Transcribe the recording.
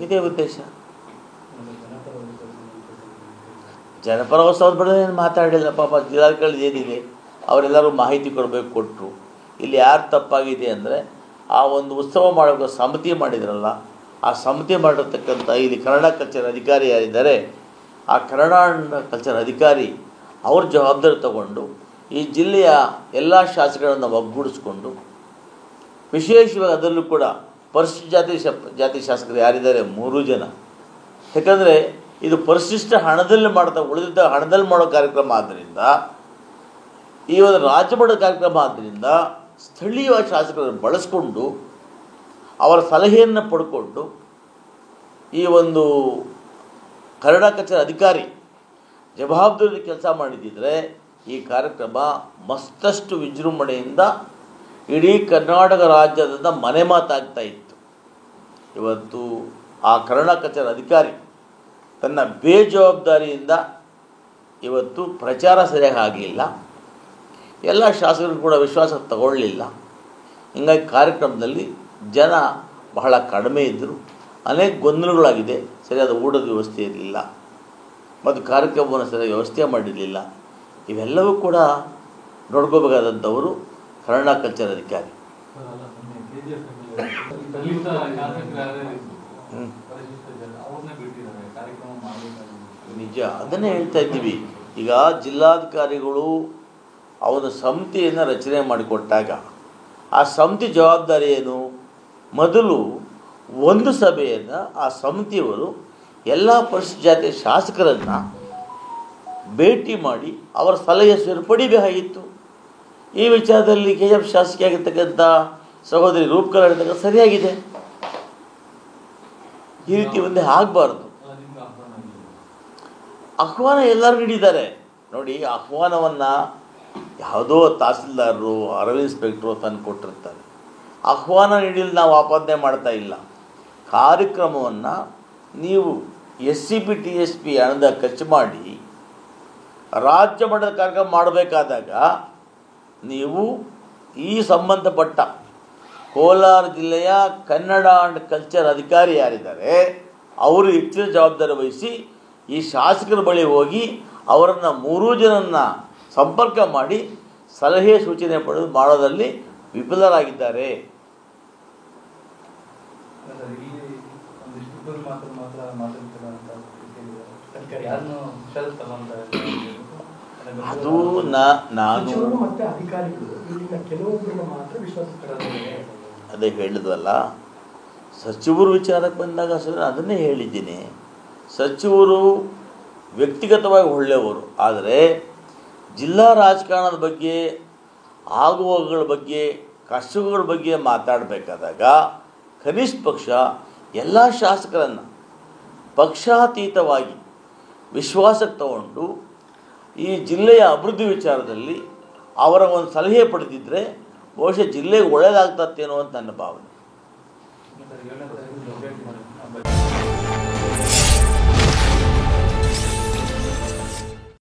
ಇದೇ ಉದ್ದೇಶ. ಜನಪರ ಉತ್ಸವದ ಬಗ್ಗೆ ಏನು ಮಾತಾಡಿಲ್ಲ ಪಾಪ. ಜಿಲ್ಲಾಧಿಕಾರಿ ಏನಿದೆ ಅವರೆಲ್ಲರೂ ಮಾಹಿತಿ ಕೊಟ್ಟರು. ಇಲ್ಲಿ ಯಾರು ತಪ್ಪಾಗಿದೆ ಅಂದರೆ ಆ ಒಂದು ಉತ್ಸವ ಮಾಡೋಕ್ಕೆ ಸಮಿತಿ ಮಾಡಿದ್ರಲ್ಲ, ಆ ಸಮಿತಿ ಮಾಡಿರ್ತಕ್ಕಂಥ ಇಲ್ಲಿ ಕನ್ನಡ ಕಲ್ಚರ್ ಅಧಿಕಾರಿ ಯಾರಿದ್ದಾರೆ, ಆ ಕನ್ನಡ ಕಲ್ಚರ್ ಅಧಿಕಾರಿ ಅವ್ರ ಜವಾಬ್ದಾರಿ ತಗೊಂಡು ಈ ಜಿಲ್ಲೆಯ ಎಲ್ಲ ಶಾಸಕರನ್ನು ಒಗ್ಗೂಡಿಸ್ಕೊಂಡು, ವಿಶೇಷವಾಗಿ ಅದರಲ್ಲೂ ಕೂಡ ಪರಿಶಿಷ್ಟ ಜಾತಿ ಶಾಸಕರು ಯಾರಿದ್ದಾರೆ 3 ಜನ. ಯಾಕಂದರೆ ಇದು ಪರಿಶಿಷ್ಟ ಹಣದಲ್ಲಿ ಉಳಿದಿದ್ದ ಹಣದಲ್ಲಿ ಮಾಡೋ ಕಾರ್ಯಕ್ರಮ ಆದ್ದರಿಂದ, ಈ ಒಂದು ರಾಜ್ಯ ಮಟ್ಟದ ಕಾರ್ಯಕ್ರಮ ಆದ್ದರಿಂದ ಸ್ಥಳೀಯ ಶಾಸಕರನ್ನು ಬಳಸ್ಕೊಂಡು ಅವರ ಸಲಹೆಯನ್ನು ಪಡ್ಕೊಂಡು ಈ ಒಂದು ಕನ್ನಡ ಕಚೇರಿ ಅಧಿಕಾರಿ ಜವಾಬ್ದಾರಿ ಕೆಲಸ ಮಾಡಿದ್ದಿದ್ರೆ ಈ ಕಾರ್ಯಕ್ರಮ ಮತ್ತಷ್ಟು ವಿಜೃಂಭಣೆಯಿಂದ ಇಡೀ ಕರ್ನಾಟಕ ರಾಜ್ಯದಿಂದ ಮನೆ ಮಾತಾಗ್ತಾ ಇತ್ತು. ಇವತ್ತು ಆ ಕನ್ನಡ ಕಚೇರಿ ಅಧಿಕಾರಿ ತನ್ನ ಬೇಜವಾಬ್ದಾರಿಯಿಂದ ಇವತ್ತು ಪ್ರಚಾರ ಸರಿಯಾಗಿ ಆಗಲಿಲ್ಲ, ಎಲ್ಲ ಶಾಸಕರು ಕೂಡ ವಿಶ್ವಾಸ ತಗೊಳ್ಳಲಿಲ್ಲ. ಹೀಗಾಗಿ ಕಾರ್ಯಕ್ರಮದಲ್ಲಿ ಜನ ಬಹಳ ಕಡಿಮೆ ಇದ್ದರು, ಅನೇಕ ಗೊಂದಲಗಳಾಗಿದೆ. ಸರಿಯಾದ ಊಟದ ವ್ಯವಸ್ಥೆ ಇರಲಿಲ್ಲ ಮತ್ತು ಕಾರ್ಯಕ್ರಮವನ್ನು ಸರಿಯಾಗಿ ವ್ಯವಸ್ಥೆ ಮಾಡಿರಲಿಲ್ಲ. ಇವೆಲ್ಲವೂ ಕೂಡ ನೋಡ್ಕೋಬೇಕಾದಂಥವರು ಕನ್ನಡ ಕಲ್ಚರ್ ಅಧಿಕಾರಿ. ನಿಜ, ಅದನ್ನೇ ಹೇಳ್ತಾ ಇದ್ದೀವಿ. ಈಗ ಜಿಲ್ಲಾಧಿಕಾರಿಗಳು ಅವನ ಸಮಿತಿಯನ್ನು ರಚನೆ ಮಾಡಿಕೊಟ್ಟಾಗ ಆ ಸಮಿತಿ ಜವಾಬ್ದಾರಿ ಏನು? ಮೊದಲು ಒಂದು ಸಭೆಯನ್ನು ಆ ಸಮಿತಿಯವರು ಎಲ್ಲ ಪರಿಶಿಷ್ಟ ಜಾತಿಯ ಶಾಸಕರನ್ನು ಭೇಟಿ ಮಾಡಿ ಅವರ ಸಲಹೆ ಪಡಿಬೇಕಾಗಿತ್ತು. ಈ ವಿಚಾರದಲ್ಲಿ KF ಶಾಸಕಿಯಾಗಿರ್ತಕ್ಕಂಥ ಸಹೋದರಿ ರೂಪಕಲಾ ಹೇಳಿದಾಗ ಸರಿಯಾಗಿದೆ. ಈ ರೀತಿ ಒಂದೇ ಆಗಬಾರ್ದು. ಆಹ್ವಾನ ಎಲ್ಲರೂ ನೀಡಿದ್ದಾರೆ ನೋಡಿ. ಆಹ್ವಾನವನ್ನು ಯಾವುದೋ ತಹಸೀಲ್ದಾರರು, ಅರವಿಂದ್ ಇನ್ಸ್ಪೆಕ್ಟ್ರು ತಂದು ಕೊಟ್ಟಿರ್ತಾರೆ. ಆಹ್ವಾನ ನೀಡಿಲ್ಲ ನಾವು ಆಪಾದನೆ ಮಾಡ್ತಾ ಇಲ್ಲ. ಕಾರ್ಯಕ್ರಮವನ್ನು ನೀವು SCP TSP ಹಣದ ಖರ್ಚು ಮಾಡಿ ರಾಜ್ಯ ಮಟ್ಟದ ಕಾರ್ಯಕ್ರಮ ಮಾಡಬೇಕಾದಾಗ ನೀವು ಈ ಸಂಬಂಧಪಟ್ಟ ಕೋಲಾರ ಜಿಲ್ಲೆಯ ಕನ್ನಡ ಆ್ಯಂಡ್ ಕಲ್ಚರ್ ಅಧಿಕಾರಿ ಯಾರಿದ್ದಾರೆ ಅವರು ಹೆಚ್ಚಿನ ಜವಾಬ್ದಾರಿ ವಹಿಸಿ ಈ ಶಾಸಕರ ಬಳಿ ಹೋಗಿ ಅವರನ್ನು 3 ಜನನ್ನ ಸಂಪರ್ಕ ಮಾಡಿ ಸಲಹೆ ಸೂಚನೆ ಪಡೆದು ಮಾಡೋದಲ್ಲಿ ವಿಫಲರಾಗಿದ್ದಾರೆ. ಅದು ನಾನು ಅದೇ ಹೇಳಿದ್ವಲ್ಲ, ಸಚಿವರು ವಿಚಾರಕ್ಕೆ ಬಂದಾಗ ಅದನ್ನೇ ಹೇಳಿದ್ದೀನಿ. ಸಚಿವರು ವ್ಯಕ್ತಿಗತವಾಗಿ ಒಳ್ಳೆಯವರು, ಆದರೆ ಜಿಲ್ಲಾ ರಾಜಕಾರಣದ ಬಗ್ಗೆ, ಆಗುಹೋಗುಗಳ ಬಗ್ಗೆ, ಕಷ್ಟಗಳ ಬಗ್ಗೆ ಮಾತಾಡಬೇಕಾದಾಗ ಕನಿಷ್ಠ ಪಕ್ಷ ಎಲ್ಲ ಶಾಸಕರನ್ನು ಪಕ್ಷಾತೀತವಾಗಿ ವಿಶ್ವಾಸಕ್ಕೆ ತಗೊಂಡು ಈ ಜಿಲ್ಲೆಯ ಅಭಿವೃದ್ಧಿ ವಿಚಾರದಲ್ಲಿ ಅವರ ಒಂದು ಸಲಹೆ ಪಡೆದಿದ್ದರೆ ಬಹುಶಃ ಜಿಲ್ಲೆಗೆ ಒಳ್ಳೆಯದಾಗ್ತತ್ತೇನೋ ಅಂತ ನನ್ನ ಭಾವನೆ.